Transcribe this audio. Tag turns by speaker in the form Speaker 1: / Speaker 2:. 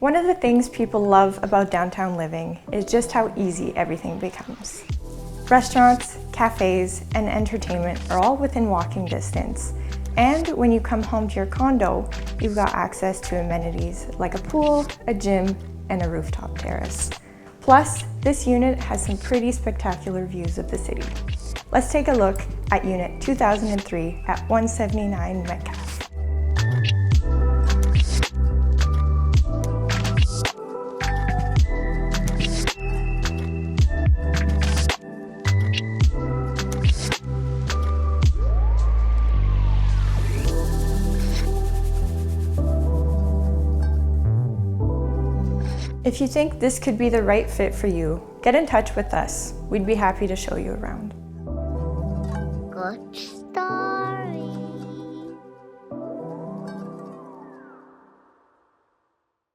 Speaker 1: One of the things people love about downtown living is just how easy everything becomes. Restaurants, cafes, and entertainment are all within walking distance. And when you come home to your condo, you've got access to amenities like a pool, a gym, and a rooftop terrace. Plus, this unit has some pretty spectacular views of the city. Let's take a look at Unit 2003 at 179 Metcalfe. If you think this could be the right fit for you, get in touch with us. We'd be happy to show you around.
Speaker 2: Good.